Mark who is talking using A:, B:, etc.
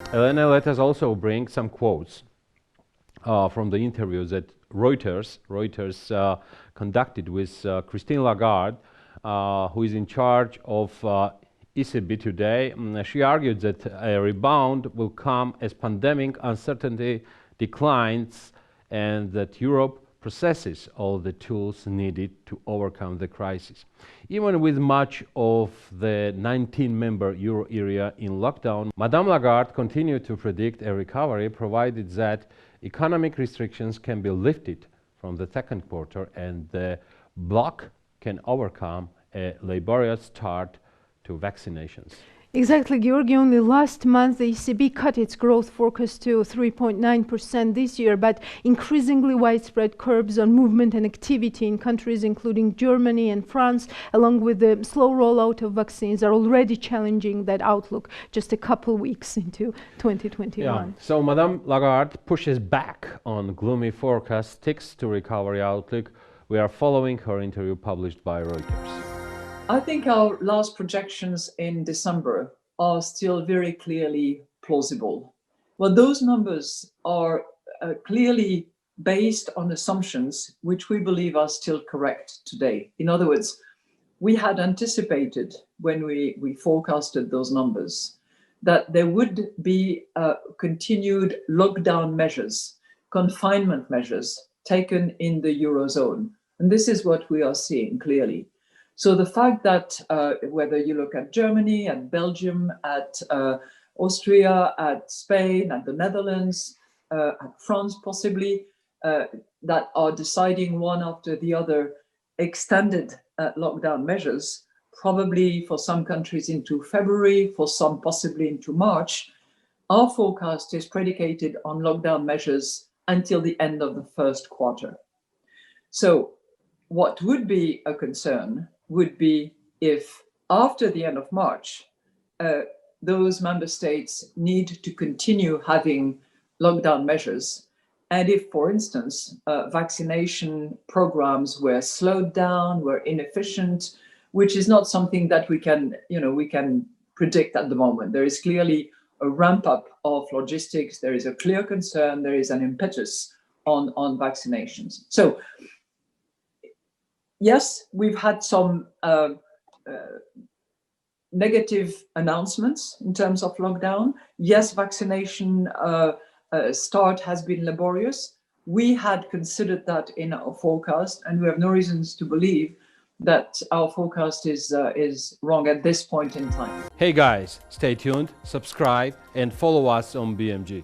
A: Elena, let us also bring some quotes from the interview that Reuters conducted with Christine Lagarde, who is in charge of ECB today. She argued that a rebound will come as pandemic uncertainty declines and that Europe possesses all the tools needed to overcome the crisis. Even with much of the 19-member euro area in lockdown, Madame Lagarde continued to predict a recovery provided that economic restrictions can be lifted from the second quarter and the bloc can overcome a laborious start to vaccinations.
B: Exactly, Georgi. Only last month, the ECB cut its growth forecast to 3.9% this year, but increasingly widespread curbs on movement and activity in countries including Germany and France, along with the slow rollout of vaccines, are already challenging that outlook just a couple weeks into 2021.
A: Yeah. So Madame Lagarde pushes back on gloomy forecasts, sticks to recovery outlook. We are following her interview published by Reuters.
C: I think our last projections in December are still very clearly plausible. Well, those numbers are clearly based on assumptions which we believe are still correct today. In other words, we had anticipated when we forecasted those numbers that there would be continued lockdown measures, confinement measures taken in the Eurozone. And this is what we are seeing clearly. So the fact that whether you look at Germany, at Belgium, at Austria, at Spain, at the Netherlands, at France possibly, that are deciding one after the other extended lockdown measures, probably for some countries into February, for some possibly into March, our forecast is predicated on lockdown measures until the end of the first quarter. So what would be a concern would be if after the end of March, those member states need to continue having lockdown measures. And if, for instance, vaccination programs were slowed down, were inefficient, which is not something that we can predict at the moment. There is clearly a ramp up of logistics. There is a clear concern. There is an impetus on vaccinations. So yes, we've had some negative announcements in terms of lockdown. Yes, vaccination start has been laborious. We had considered that in our forecast, and we have no reasons to believe that our forecast is wrong at this point in time.
A: Hey guys, stay tuned, subscribe, and follow us on BMG.